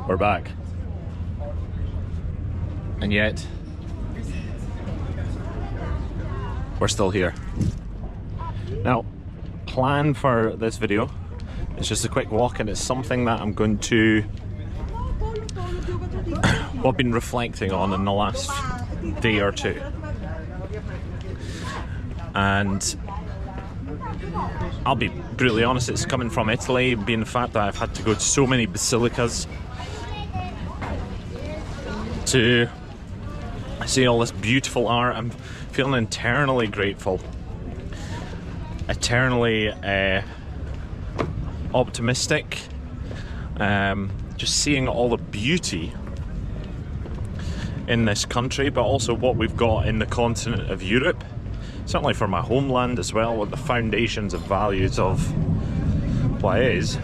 we're back. And yet, we're still here. Now, plan for this video is just a quick walk, and it's something that I'm going to I've been reflecting on in the last day or two. And I'll be brutally honest, it's coming from Italy, being the fact that I've had to go to so many basilicas to see all this beautiful art. I'm feeling eternally grateful, eternally optimistic, just seeing all the beauty in this country, but also what we've got in the continent of Europe, certainly for my homeland as well, with the foundations and values of what is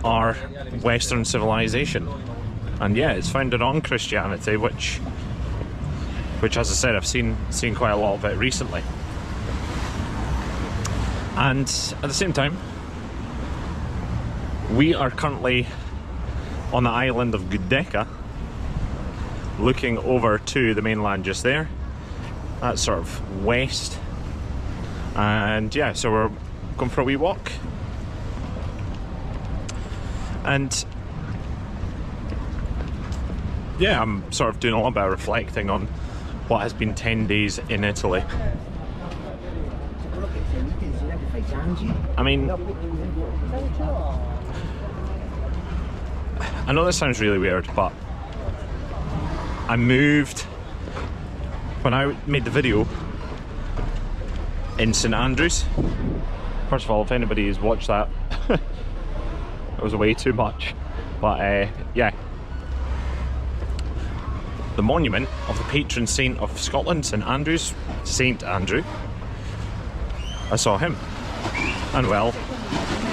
our Western civilization. And yeah, it's founded on Christianity, which as I said, I've seen quite a lot of it recently. And at the same time, we are currently on the island of Giudecca, looking over to the mainland just there. That's sort of west. And yeah, so we're going for a wee walk. And yeah, I'm sort of doing a little bit of reflecting on what has been 10 days in Italy. I mean, I know this sounds really weird, but I moved when I made the video in St Andrews. First of all, if anybody has watched that, it was way too much. But yeah, the monument of the patron saint of Scotland, St Andrews, Saint Andrew, I saw him. And well,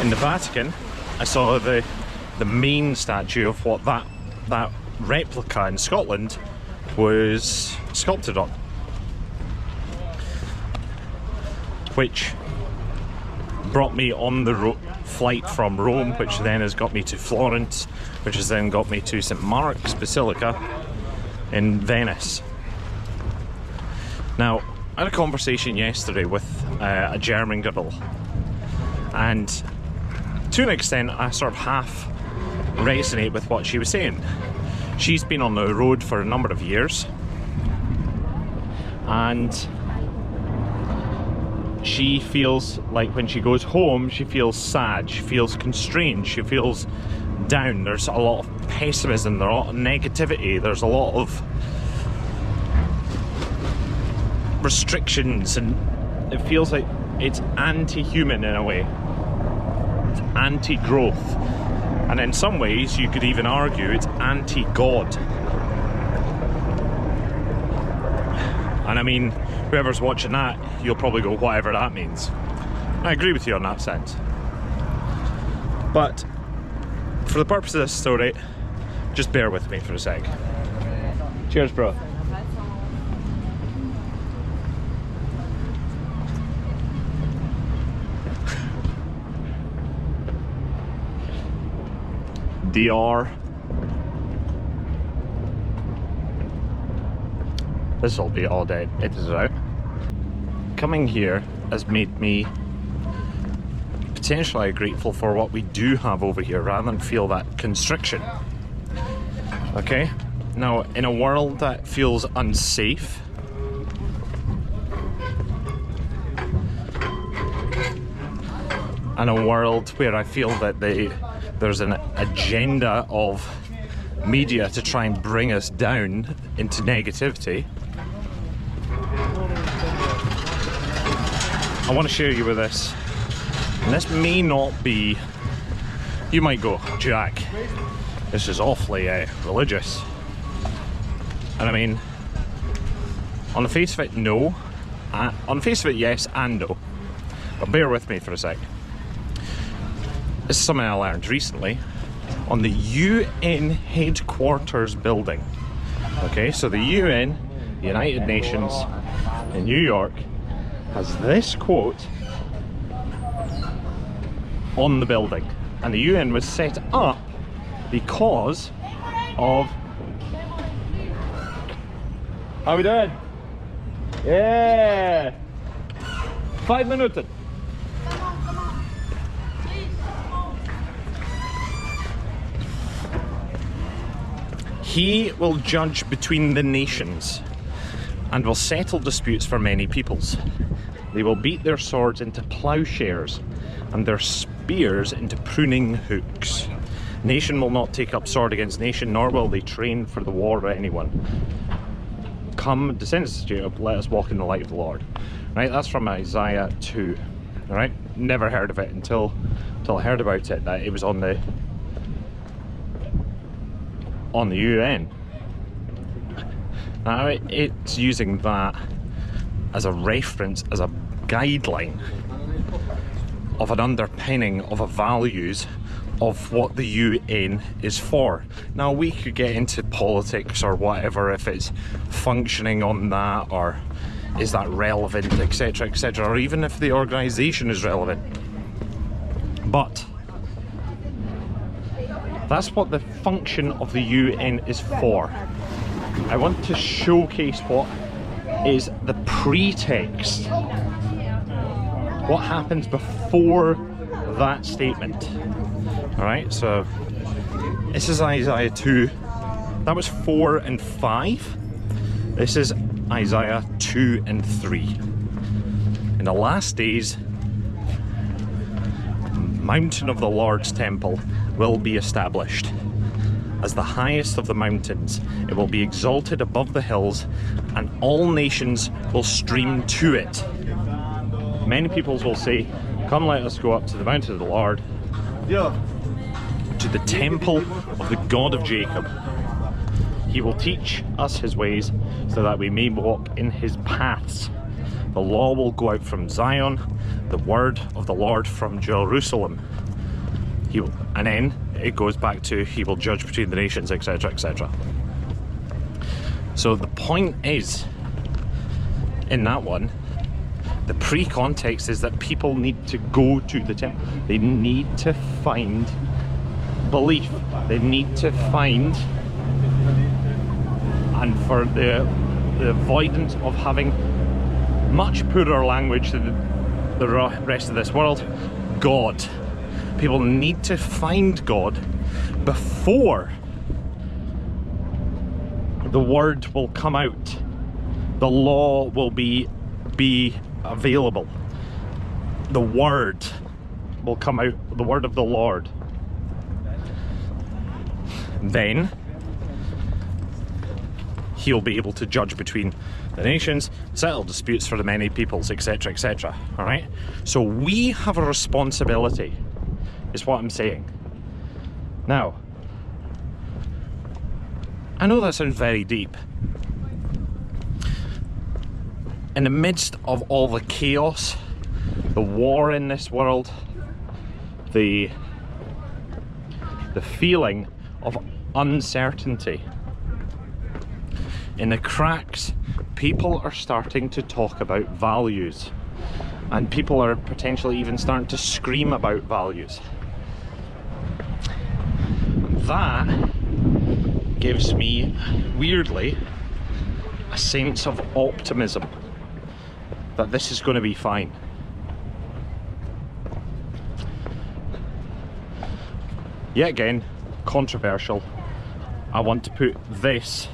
in the Vatican, I saw the main statue of what that replica in Scotland was sculpted on, which brought me on the flight from Rome, which then has got me to Florence, which has then got me to St Mark's Basilica in Venice. Now, I had a conversation yesterday with a German girl, and to an extent I sort of half resonate with what she was saying. She's been on the road for a number of years, and she feels like when she goes home, she feels sad, she feels constrained, she feels down. There's a lot of pessimism, there's a lot of negativity, there's a lot of restrictions, and it feels like it's anti-human in a way. It's anti-growth. And in some ways, you could even argue it's anti-God. And I mean, whoever's watching that, you'll probably go, whatever that means. I agree with you on that sense. But for the purpose of this story, just bear with me for a sec. Cheers, bro. DR. This will be all day edited out. Coming here has made me potentially grateful for what we do have over here, rather than feel that constriction. Okay, now in a world that feels unsafe, and a world where I feel that there's an agenda of media to try and bring us down into negativity, I want to share you with this. And this may not be, you might go, Jack, this is awfully religious. And I mean, on the face of it, no. On the face of it, yes and no. But bear with me for a sec. This is something I learned recently on the UN headquarters building. Okay, so the UN, the United Nations in New York, has this quote on the building. And the UN was set up because of... How we doing? Yeah! 5 minutes. He will judge between the nations and will settle disputes for many peoples. They will beat their swords into plowshares and their spears into pruning hooks. Nation will not take up sword against nation, nor will they train for the war of anyone. Come, descendants of Jacob, let us walk in the light of the Lord. Right, that's from Isaiah 2. Alright, never heard of it until I heard about it, that it was on the UN. Now it's using that as a reference, as a guideline of an underpinning of a values of what the UN is for. Now we could get into politics or whatever, if it's functioning on that, or is that relevant, etc, etc, or even if the organisation is relevant. But that's what the function of the UN is for. I want to showcase what is the pretext, what happens before that statement. Alright, so this is Isaiah 2. That was 4 and 5. This is Isaiah 2 and 3. In the last days, mountain of the Lord's temple will be established as the highest of the mountains. It will be exalted above the hills, and all nations will stream to it. Many peoples will say, come, let us go up to the mountain of the Lord, to the temple of the God of Jacob. He will teach us his ways, so that we may walk in his paths. The law will go out from Zion, the word of the Lord from Jerusalem. And then it goes back to, he will judge between the nations, etc, etc. So the point is, in that one, the pre-context is that people need to go to the temple. They need to find belief. They need to find, and for the avoidance of having much poorer language than the rest of this world, God. People need to find God before the word will come out. The law will be available. The word will come out, the word of the Lord. Then he'll be able to judge between the nations, settle disputes for the many peoples, etc, etc. Alright? So we have a responsibility, is what I'm saying. Now, I know that sounds very deep. In the midst of all the chaos, the war in this world, the feeling of uncertainty, in the cracks, people are starting to talk about values, and people are potentially even starting to scream about values. That gives me, weirdly, a sense of optimism that this is going to be fine. Yet again, controversial. I want to put this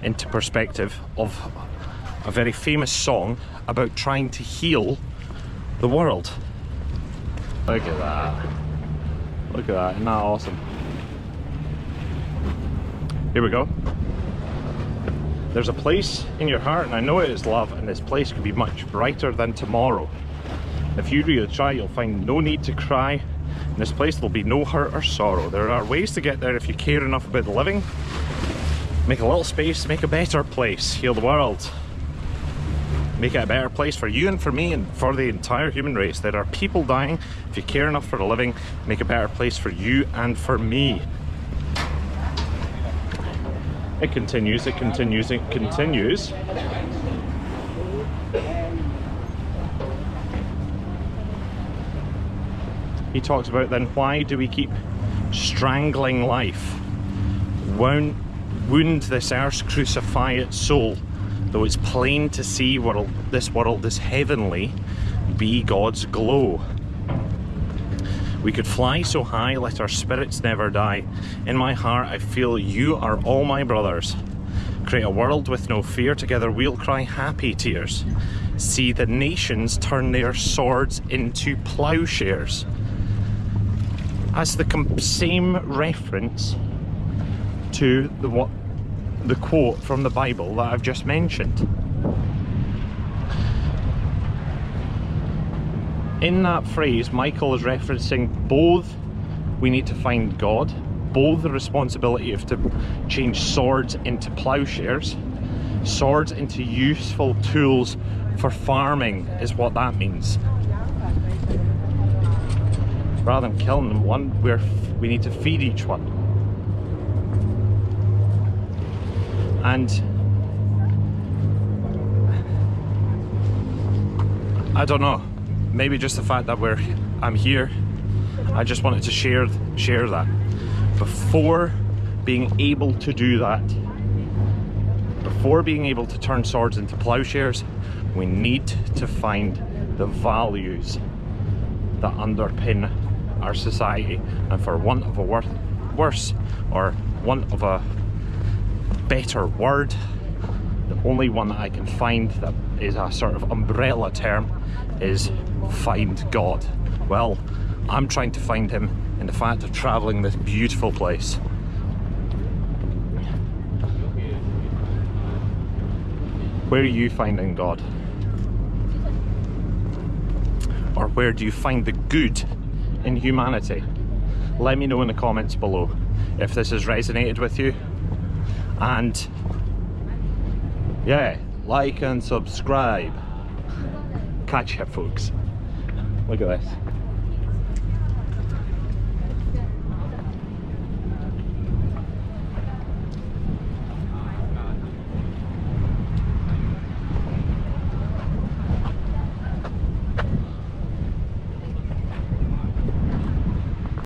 into perspective of a very famous song about trying to heal the world. Look at that. Look at that, isn't that awesome? Here we go. There's a place in your heart, and I know it is love, and this place could be much brighter than tomorrow. If you really try, you'll find no need to cry. In this place there'll be no hurt or sorrow. There are ways to get there if you care enough about the living. Make a little space, make a better place, heal the world. Make it a better place for you and for me and for the entire human race. There are people dying. If you care enough for the living, make a better place for you and for me. It continues, it continues, it continues. he talks about, then why do we keep strangling life? Wound this earth's crucified soul, though it's plain to see this world is heavenly, be God's glow. We could fly so high, let our spirits never die. In my heart I feel you are all my brothers. Create a world with no fear, together we'll cry happy tears. See the nations turn their swords into plowshares. That's the same reference to the quote from the Bible that I've just mentioned. In that phrase, Michael is referencing both we need to find God, both the responsibility of to change swords into plowshares, swords into useful tools for farming is what that means. Rather than killing them one, we need to feed each one. And I don't know, maybe just the fact that I'm here, I just wanted to share that. Before being able to do that, before being able to turn swords into plowshares, we need to find the values that underpin our society. And for want of a worse, or want of a better word, the only one that I can find that is a sort of umbrella term is find God. Well, I'm trying to find him in the fact of traveling this beautiful place. Where are you finding God? Or where do you find the good in humanity? Let me know in the comments below if this has resonated with you. And yeah, like and subscribe. Catch ya, folks. Look at this.